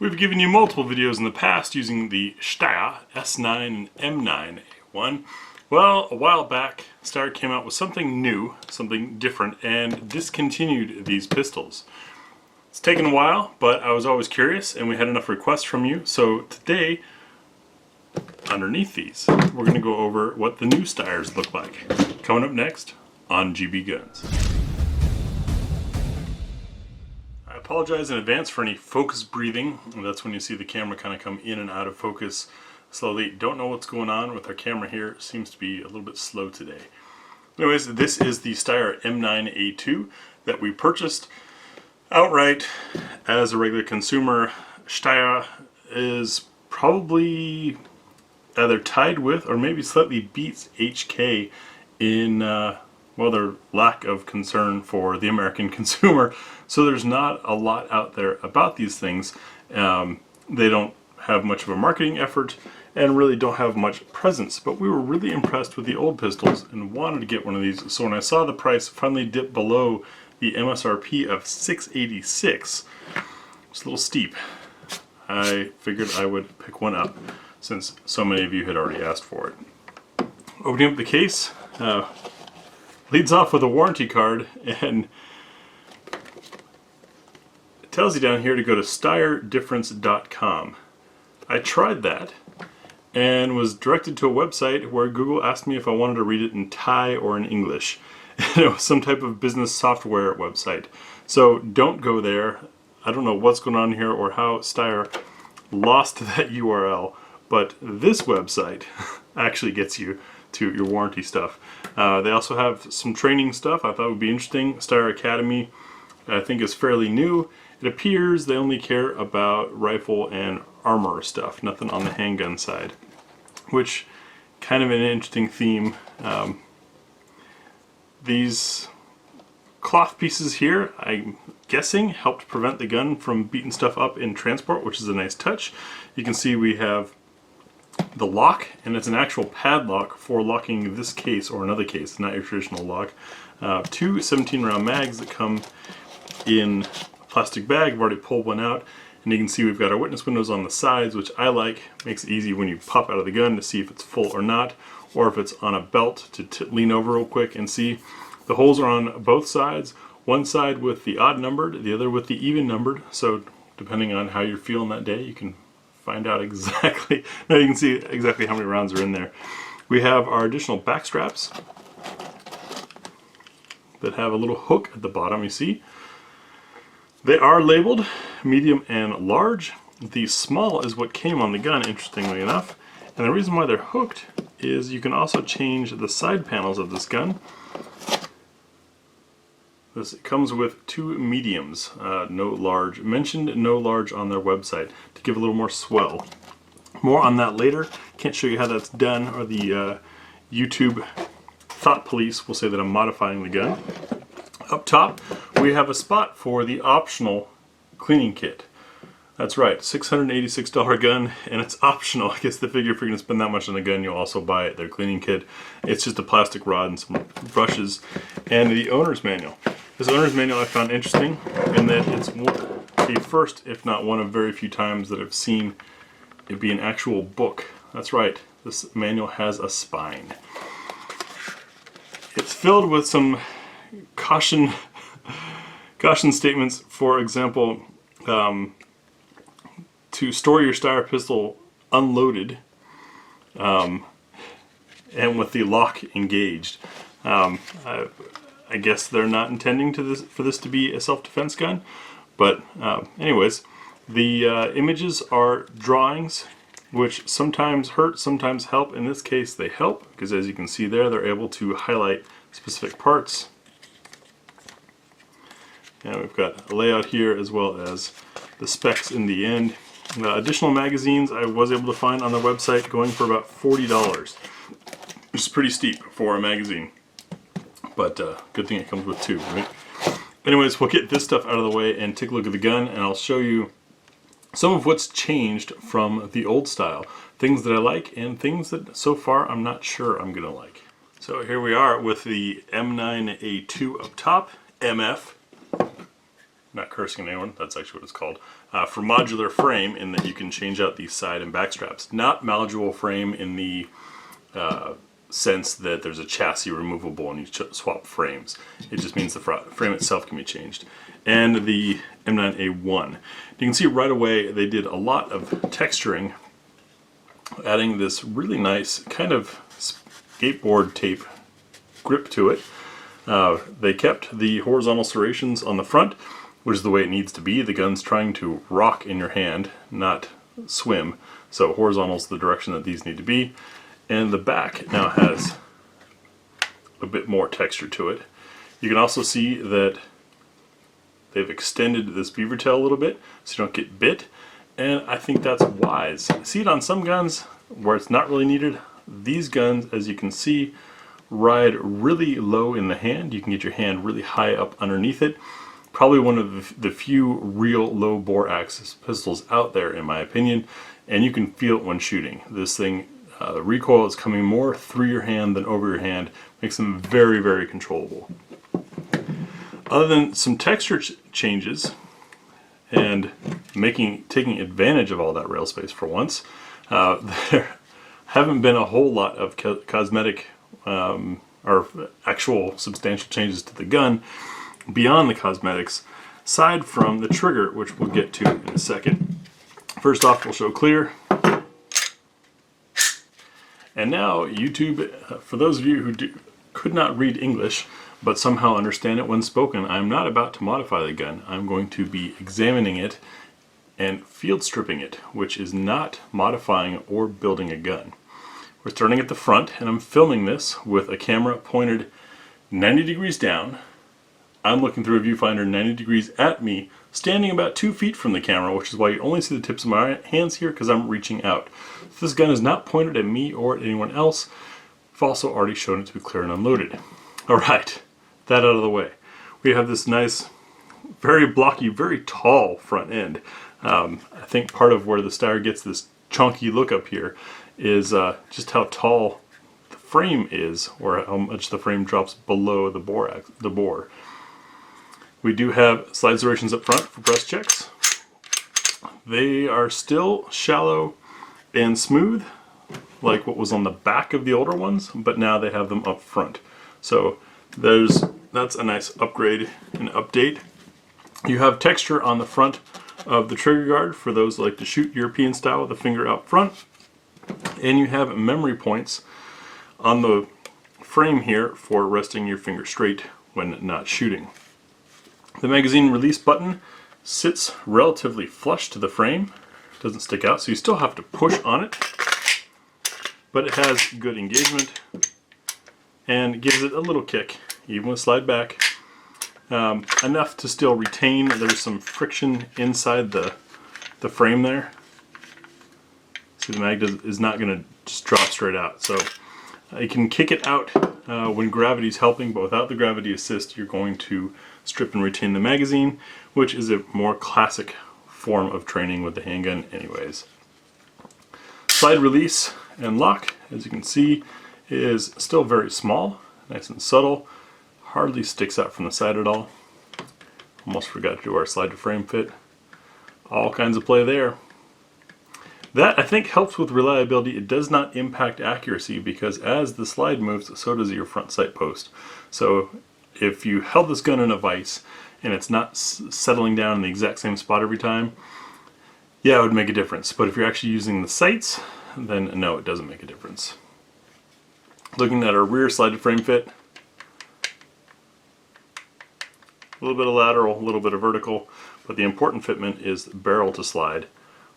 We've given you multiple videos in the past using the Steyr S9 and M9-A1. Well, a while back, Steyr came out with something new, something different, and discontinued these pistols. It's taken a while, but I was always curious, and we had enough requests from you, so today, underneath these, we're going to go over what the new Steyrs look like. Coming up next on GBGuns. I apologize in advance for any focus breathing. That's when you see the camera kind of come in and out of focus slowly. Don't know what's going on with our camera here. It seems to be a little bit slow today. Anyways, this is the Steyr M9-A2 that we purchased outright as a regular consumer. Steyr is probably either tied with or maybe slightly beats HK in well, their lack of concern for the American consumer. So there's not a lot out there about these things. They don't have much of a marketing effort and really don't have much presence. But we were really impressed with the old pistols and wanted to get one of these. So when I saw the price finally dip below the MSRP of $686, it's a little steep. I figured I would pick one up since so many of you had already asked for it. Opening up the case, leads off with a warranty card, and it tells you down here to go to SteyrDifference.com. I tried that and was directed to a website where Google asked me if I wanted to read it in Thai or in English. It was some type of business software website. So don't go there. I don't know what's going on here or how Steyr lost that URL, but this website actually gets you to your warranty stuff. They also have some training stuff I thought would be interesting. Steyr Academy, I think, is fairly new. It appears they only care about rifle and armor stuff, nothing on the handgun side, which kind of an interesting theme. These cloth pieces here, I'm guessing, helped prevent the gun from beating stuff up in transport, which is a nice touch. You can see we have the lock, and it's an actual padlock for locking this case or another case, not your traditional lock. Two 17-round mags that come in a plastic bag. I've already pulled one out, and you can see we've got our witness windows on the sides, which I like. Makes it easy when you pop out of the gun to see if it's full or not, or if it's on a belt to lean over real quick and see. The holes are on both sides, one side with the odd numbered, the other with the even numbered, so depending on how you're feeling that day, you can find out exactly, now you can see exactly how many rounds are in there. We have our additional back straps that have a little hook at the bottom, you see. They are labeled medium and large. The small is what came on the gun, interestingly enough. And the reason why they're hooked is you can also change the side panels of this gun. This comes with two mediums, no large. Mentioned no large on their website to give a little more swell. More on that later. Can't show you how that's done, or the YouTube thought police will say that I'm modifying the gun. Up top, we have a spot for the optional cleaning kit. That's right, $686 gun, and it's optional. I guess the figure if you're going to spend that much on a gun, you'll also buy it, their cleaning kit. It's just a plastic rod and some brushes, and the owner's manual. This owner's manual I found interesting in that it's the first, if not one of very few times that I've seen it be an actual book. That's right, this manual has a spine. It's filled with some caution statements. For example, to store your Steyr pistol unloaded and with the lock engaged. I guess they're not intending for this to be a self-defense gun, but anyways, the images are drawings which sometimes hurt, sometimes help. In this case they help, because as you can see there, they're able to highlight specific parts. And we've got a layout here as well as the specs in the end. Additional magazines I was able to find on their website going for about $40, which is pretty steep for a magazine. But good thing it comes with two, right? Anyways, we'll get this stuff out of the way and take a look at the gun, and I'll show you some of what's changed from the old style. Things that I like and things that so far I'm not sure I'm gonna like. So here we are with the M9-A2 up top, MF. not cursing anyone, that's actually what it's called, for modular frame, in that you can change out these side and back straps. Not modular frame in the sense that there's a chassis removable and you swap frames. It just means the frame itself can be changed. And the M9-A1. You can see right away they did a lot of texturing, adding this really nice kind of skateboard tape grip to it. They kept the horizontal serrations on the front, which is the way it needs to be. The gun's trying to rock in your hand, not swim. So horizontal is the direction that these need to be. And the back now has a bit more texture to it. You can also see that they've extended this beaver tail a little bit so you don't get bit, and I think that's wise. See it on some guns where it's not really needed. These guns, as you can see, ride really low in the hand. You can get your hand really high up underneath it. Probably one of the few real low bore axis pistols out there, in my opinion, and you can feel it when shooting. This thing, the recoil is coming more through your hand than over your hand, makes them very, very controllable. Other than some texture changes and taking advantage of all that rail space for once, there haven't been a whole lot of cosmetic or actual substantial changes to the gun beyond the cosmetics, aside from the trigger, which we'll get to in a second. First off, we'll show clear. And now YouTube, for those of you who could not read English but somehow understand it when spoken, I'm not about to modify the gun. I'm going to be examining it and field stripping it, which is not modifying or building a gun. We're starting at the front, and I'm filming this with a camera pointed 90 degrees down. I'm looking through a viewfinder 90 degrees at me, standing about 2 feet from the camera, which is why you only see the tips of my hands here, because I'm reaching out. So this gun is not pointed at me or at anyone else. I've also already shown it to be clear and unloaded. Alright, that out of the way. We have this nice, very blocky, very tall front end. I think part of where the Steyr gets this chunky look up here is just how tall the frame is, or how much the frame drops below the bore. We do have slide serrations up front for breast checks. They are still shallow and smooth, like what was on the back of the older ones, but now they have them up front. So that's a nice upgrade and update. You have texture on the front of the trigger guard for those who like to shoot European style with the finger out front. And you have memory points on the frame here for resting your finger straight when not shooting. The magazine release button sits relatively flush to the frame. It doesn't stick out, so you still have to push on it. But it has good engagement and gives it a little kick, even with slide back. Enough to still retain. There's some friction inside the frame there. See, the mag is not going to just drop straight out. So you can kick it out when gravity's helping, but without the gravity assist, you're going to strip and retain the magazine, which is a more classic form of training with the handgun anyways. Slide release and lock, as you can see, is still very small, nice and subtle, hardly sticks out from the side at all. Almost forgot to do our slide to frame fit. All kinds of play there. That, I think, helps with reliability. It does not impact accuracy, because as the slide moves, so does your front sight post. So if you held this gun in a vise and it's not settling down in the exact same spot every time, yeah, it would make a difference. But if you're actually using the sights, then no, it doesn't make a difference. Looking at our rear slide to frame fit, a little bit of lateral, a little bit of vertical, but the important fitment is barrel to slide,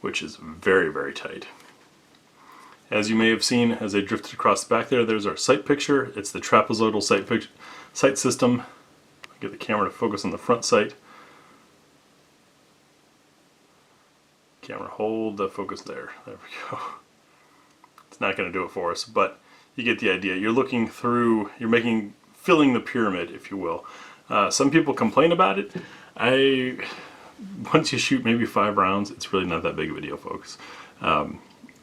which is very, very tight. As you may have seen as I drifted across the back there, there's our sight picture. It's the trapezoidal sight system. I'll get the camera to focus on the front sight. Camera, hold the focus there. There we go. It's not going to do it for us, but you get the idea. You're looking through, you're filling the pyramid, if you will. Some people complain about it. Once you shoot maybe 5 rounds, it's really not that big of a deal, folks.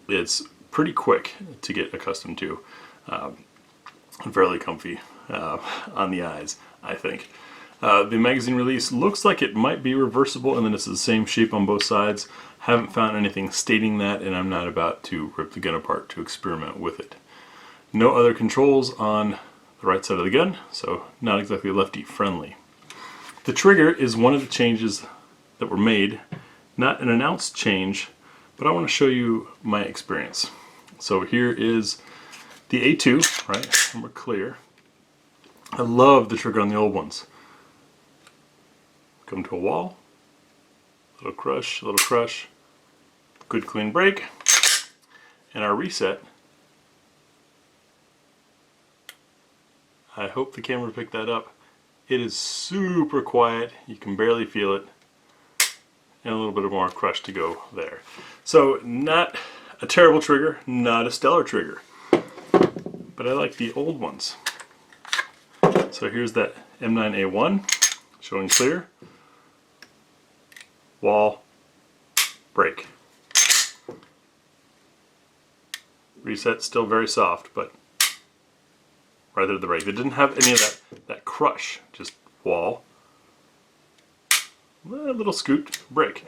It's pretty quick to get accustomed to. Fairly comfy on the eyes, I think. The magazine release looks like it might be reversible and then it's the same shape on both sides. Haven't found anything stating that, and I'm not about to rip the gun apart to experiment with it. No other controls on the right side of the gun, so not exactly lefty friendly. The trigger is one of the changes that were made, not an announced change, but I want to show you my experience. So here is the A2, right, and we're clear. I love the trigger on the old ones. Come to a wall, little crush, good clean break, and our reset. I hope the camera picked that up. It is super quiet, you can barely feel it, and a little bit more crush to go there. So not a terrible trigger, not a stellar trigger, but I like the old ones. So here's that M9-A1 showing clear, wall, break. Reset still very soft, but right at the break. They didn't have any of that crush, just wall, a little scoot, break.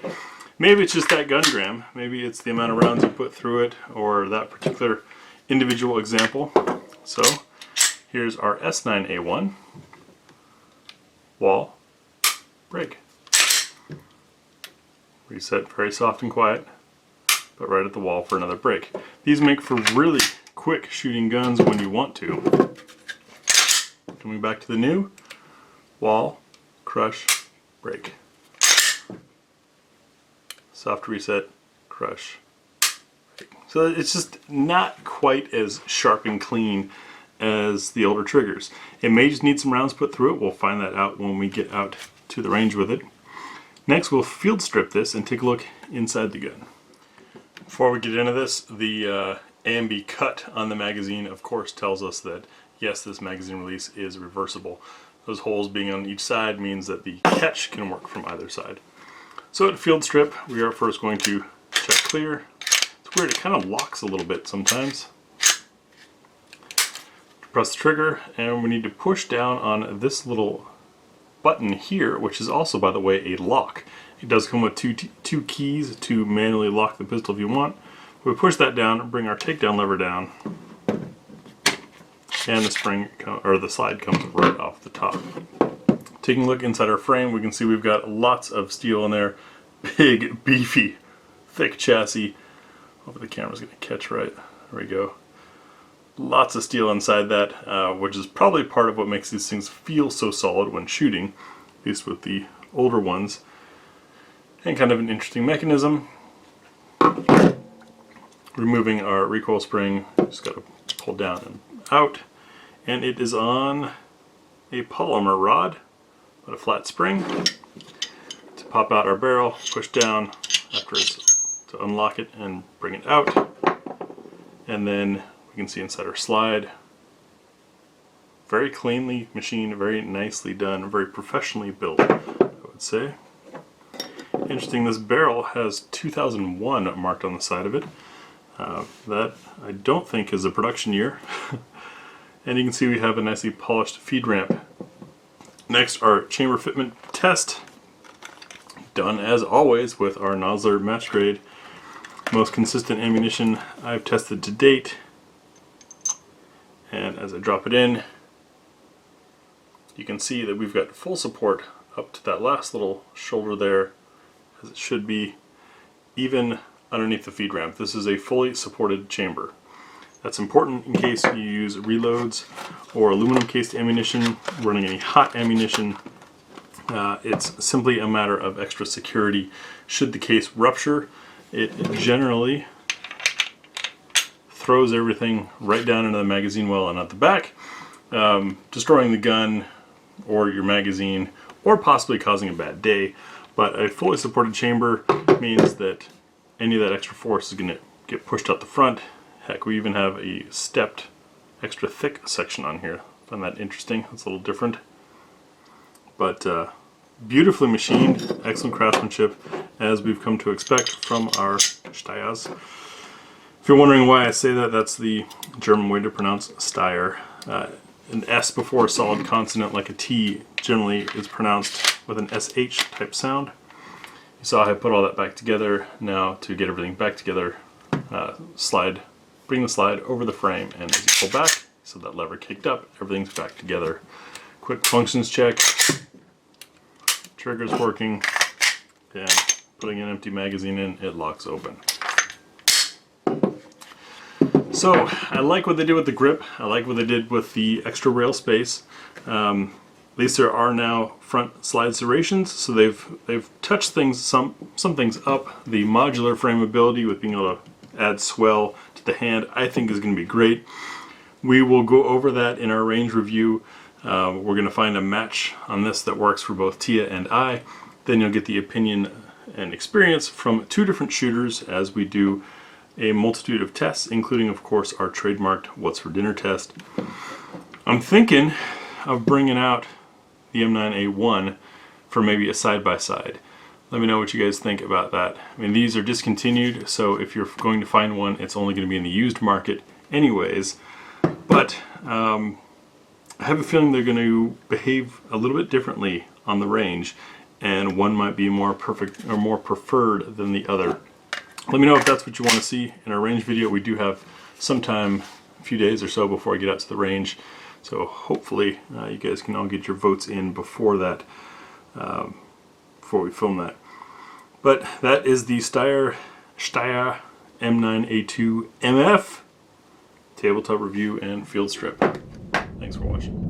Maybe it's just that gun gram, maybe it's the amount of rounds you put through it, or that particular individual example. So here's our S9-A1, wall, break. Reset very soft and quiet, but right at the wall for another break. These make for really quick shooting guns when you want to. Coming back to the new, wall, crush, break. Soft reset, crush, break. So it's just not quite as sharp and clean as the older triggers. It may just need some rounds put through it. We'll find that out when we get out to the range with it. Next, we'll field strip this and take a look inside the gun. Before we get into this, the A&B cut on the magazine, of course, tells us that yes, this magazine release is reversible. Those holes being on each side means that the catch can work from either side. So at field strip, we are first going to check clear. It's weird, it kind of locks a little bit sometimes. Press the trigger, and we need to push down on this little button here, which is also, by the way, a lock. It does come with two keys to manually lock the pistol if you want. We push that down, bring our takedown lever down, and the spring, or the slide, comes right off the top. Taking a look inside our frame, we can see we've got lots of steel in there. Big, beefy, thick chassis. Hopefully the camera's going to catch right. There we go. Lots of steel inside that, which is probably part of what makes these things feel so solid when shooting, at least with the older ones. And kind of an interesting mechanism. Removing our recoil spring, just got to pull down and out. And it is on a polymer rod, but a flat spring. To pop out our barrel, push down after it's to unlock it and bring it out. And then we can see inside our slide. Very cleanly machined, very nicely done, very professionally built, I would say. Interesting, this barrel has 2001 marked on the side of it. That I don't think is a production year. And you can see we have a nicely polished feed ramp. Next, our chamber fitment test. Done as always with our Nosler match grade. Most consistent ammunition I've tested to date. And as I drop it in, you can see that we've got full support up to that last little shoulder there, as it should be, even underneath the feed ramp. This is a fully supported chamber. That's important in case you use reloads or aluminum cased ammunition, running any hot ammunition. It's simply a matter of extra security. Should the case rupture, it generally throws everything right down into the magazine well and at the back, destroying the gun or your magazine, or possibly causing a bad day. But a fully supported chamber means that any of that extra force is going to get pushed out the front. Heck, we even have a stepped, extra thick section on here. I find that interesting. It's a little different. But beautifully machined, excellent craftsmanship, as we've come to expect from our Steyrs. If you're wondering why I say that, that's the German way to pronounce Steyr. an S before a solid consonant like a T generally is pronounced with an SH type sound. You saw I put all that back together. Now to get everything back together, bring the slide over the frame, and as you pull back, so that lever kicked up, everything's back together. Quick functions check, trigger's working, and putting an empty magazine in, it locks open. So I like what they did with the grip. I like what they did with the extra rail space. At least there are now front slide serrations, so they've touched things, some things up. The modular frameability with being able to add swell to the hand, I think is going to be great. We will go over that in our range review. We're going to find a match on this that works for both Tia and I. Then you'll get the opinion and experience from two different shooters as we do a multitude of tests, including of course our trademarked What's for Dinner test. I'm thinking of bringing out the M9-A1 for maybe a side-by-side. Let me know what you guys think about that. I mean, these are discontinued, so if you're going to find one, it's only going to be in the used market anyways. But I have a feeling they're going to behave a little bit differently on the range, and one might be more perfect or more preferred than the other. Let me know if that's what you want to see in our range video. We do have some time, a few days or so before I get out to the range, so hopefully you guys can all get your votes in before that, before we film that. But that is the Steyr M9-A2 MF tabletop review and field strip. Thanks for watching.